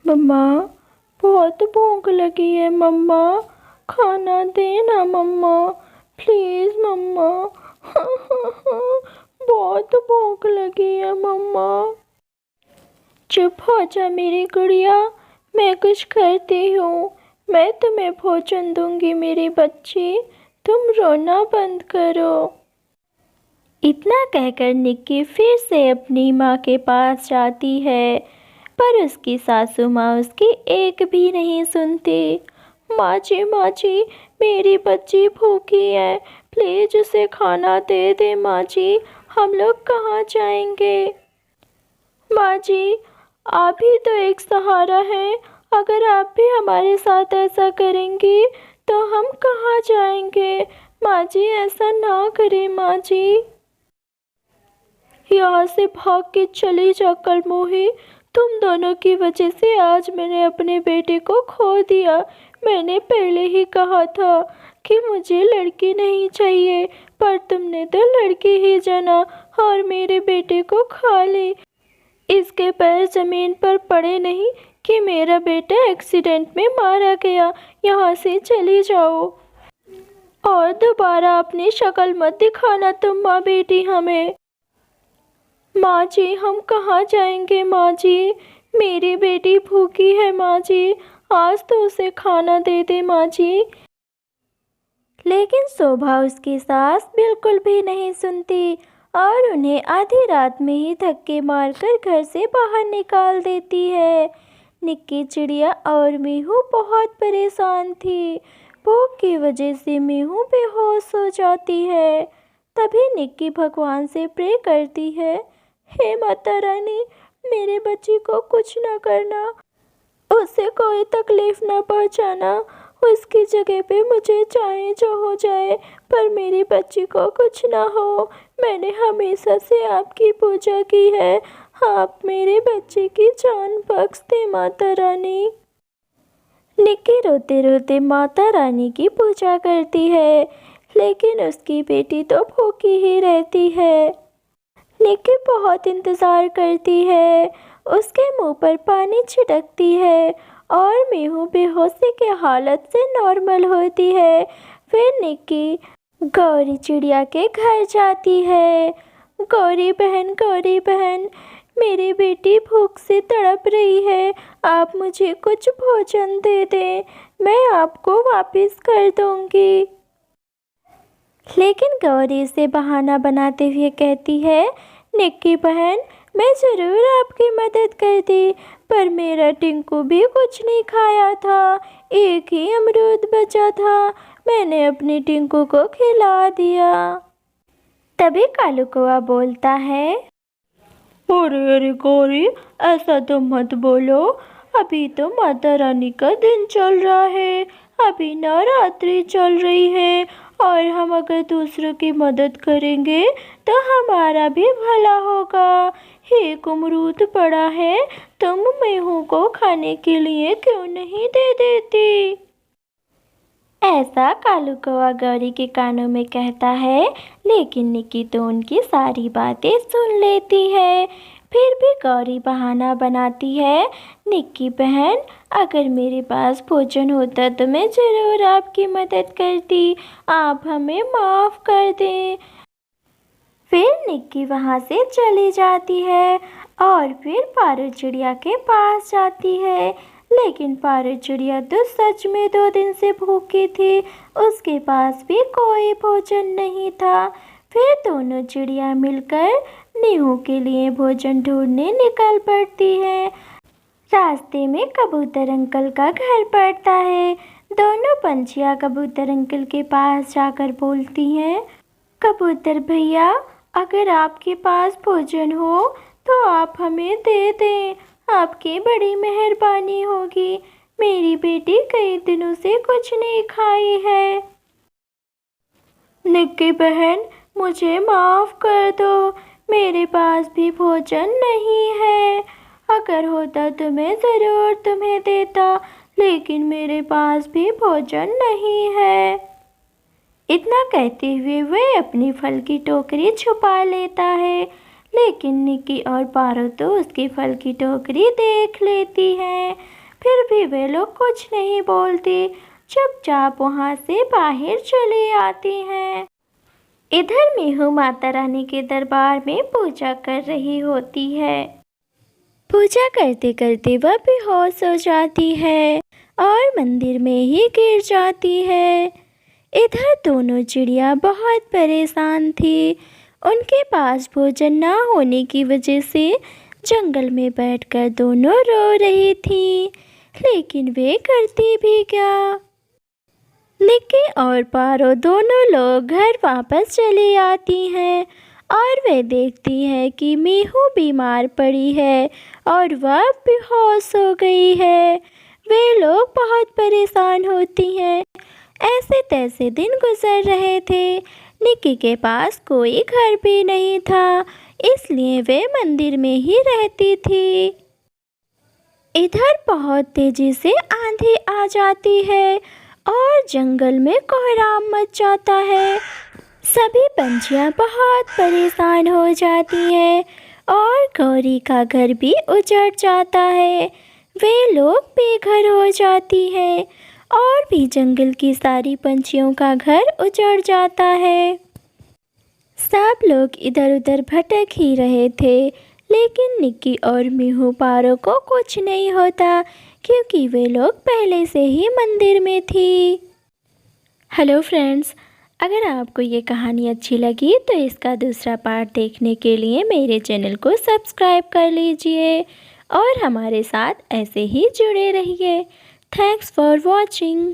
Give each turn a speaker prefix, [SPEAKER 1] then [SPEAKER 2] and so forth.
[SPEAKER 1] मम्मा, बहुत भूख लगी है मम्मा, खाना देना मम्मा, प्लीज़ मम्मा। बहुत भूख लगी है मम्मा। चुप हो जा मेरी गुड़िया, मैं कुछ करती हूँ, मैं तुम्हें भोजन दूंगी मेरी बच्ची, तुम रोना बंद करो। इतना कहकर निक्की फिर से अपनी माँ के पास जाती है, पर उसकी सासू माँ उसकी एक भी नहीं सुनती। माँ जी, मेरी बच्ची भूखी है, प्लीज़ उसे खाना दे दे माँ जी, हम लोग कहाँ जाएंगे। माँ जी, आप ही तो एक सहारा हैं, अगर आप भी हमारे साथ ऐसा करेंगी तो हम कहाँ जाएंगे। माँ जी, ऐसा ना करें माँ जी। यहाँ से भाग के चली जा कलमोही, तुम दोनों की वजह से आज मैंने अपने बेटे को खो दिया। मैंने पहले ही कहा था कि मुझे लड़की नहीं चाहिए, पर तुमने तो लड़की ही जना और मेरे बेटे को खा ली। इसके पैर जमीन पर पड़े नहीं कि मेरा बेटा एक्सीडेंट में मारा गया। यहाँ से चली जाओ और दोबारा अपनी शक्ल मत दिखाना तुम माँ बेटी हमें। माँ जी, हम कहाँ जाएंगे माँ जी, मेरी बेटी भूखी है माँ जी, आज तो उसे खाना दे दे माँ जी। लेकिन शोभा उसकी सास बिल्कुल भी नहीं सुनती और उन्हें आधी रात में ही धक्के मारकर घर से बाहर निकाल देती है। निक्की चिड़िया और मीहू बहुत परेशान थी। भूख की वजह से मीहू बेहोश हो जाती है। तभी निक्की भगवान से प्रे करती है, हे माता रानी, मेरे बच्ची को कुछ ना करना, उसे कोई तकलीफ ना पहुंचाना, उसकी जगह पे मुझे चाहे जो हो जाए, पर मेरी बच्ची को कुछ ना हो। मैंने हमेशा से आपकी पूजा की है, आप मेरे बच्चे की जान बख्श दे माता रानी। निक्की रोते रोते माता रानी की पूजा करती है, लेकिन उसकी बेटी तो भूखी ही रहती है। निक्की बहुत इंतज़ार करती है, उसके मुंह पर पानी छिड़कती है और मीहू बेहोशी की हालत से नॉर्मल होती है। फिर निक्की गौरी चिड़िया के घर जाती है। गौरी बहन, मेरी बेटी भूख से तड़प रही है, आप मुझे कुछ भोजन दे दें, मैं आपको वापस कर दूंगी। लेकिन गौरी से बहाना बनाते हुए कहती है, निक्की बहन, मैं ज़रूर आपकी मदद करती, पर मेरा टिंकू भी कुछ नहीं खाया था, एक ही अमरूद बचा था, मैंने अपने टिंकू को खिला दिया। तभी कालू कौआ बोलता है, अरे गौरी, ऐसा तो मत बोलो, अभी तो माता रानी का दिन चल रहा है, अभी नवरात्रि चल रही है, और हम अगर दूसरों की मदद करेंगे तो हमारा भी भला होगा। एक अमरूद पड़ा है, तुम मीहू को खाने के लिए क्यों नहीं दे देती। ऐसा कालू कौआ गौरी के कानों में कहता है, लेकिन निक्की तो उनकी सारी बातें सुन लेती है। फिर भी गौरी बहाना बनाती है, निक्की बहन, अगर मेरे पास भोजन होता तो मैं ज़रूर आपकी मदद करती, आप हमें माफ़ कर दें। फिर निक्की वहाँ से चली जाती है और फिर पारू चिड़िया के पास जाती है, लेकिन पारू चिड़िया तो सच में 2 दिन से भूखी थी, उसके पास भी कोई भोजन नहीं था। फिर दोनों चिड़िया मिलकर मीहू के लिए भोजन ढूंढने निकल पड़ती है। रास्ते में कबूतर अंकल का घर पड़ता है। दोनों पंछियाँ कबूतर अंकल के पास जाकर बोलती हैं, कबूतर भैया, अगर आपके पास भोजन हो तो आप हमें दे दें, आपकी बड़ी मेहरबानी होगी, मेरी बेटी कई दिनों से कुछ नहीं खाई है। निक्की बहन, मुझे माफ़ कर दो, मेरे पास भी भोजन नहीं है, अगर होता तो मैं ज़रूर तुम्हें देता, लेकिन मेरे पास भी भोजन नहीं है। इतना कहते हुए वह अपनी फल की टोकरी छुपा लेता है, लेकिन निक्की और पारो तो उसकी फल की टोकरी देख लेती हैं। फिर भी वे लोग कुछ नहीं बोलते, चुपचाप वहाँ से बाहर चले आते हैं। इधर मीहू माता रानी के दरबार में पूजा कर रही होती है। पूजा करते करते वह बेहोश हो जाती है और मंदिर में ही गिर जाती है। इधर दोनों चिड़िया बहुत परेशान थी। उनके पास भोजन ना होने की वजह से जंगल में बैठकर दोनों रो रही थी, लेकिन वे करती भी क्या। निक्की और पारो दोनों लोग घर वापस चली आती हैं और वे देखती है कि मीहू बीमार पड़ी है और वह बेहोश हो गई है। वे लोग बहुत परेशान होती हैं। ऐसे तैसे दिन गुजर रहे थे। निक्की के पास कोई घर भी नहीं था, इसलिए वे मंदिर में ही रहती थी। इधर बहुत तेजी से आंधी आ जाती है और जंगल में कोहराम मच जाता है। सभी पंछियाँ बहुत परेशान हो जाती हैं और गौरी का घर भी उजड़ जाता है। वे लोग बेघर हो जाती हैं और भी जंगल की सारी पंछियों का घर उजड़ जाता है। सब लोग इधर उधर भटक ही रहे थे, लेकिन निक्की और मीहू पारो को कुछ नहीं होता क्योंकि वे लोग पहले से ही मंदिर में थी। हेलो फ्रेंड्स, अगर आपको ये कहानी अच्छी लगी तो इसका दूसरा पार्ट देखने के लिए मेरे चैनल को सब्सक्राइब कर लीजिए और हमारे साथ ऐसे ही जुड़े रहिए। Thanks for watching.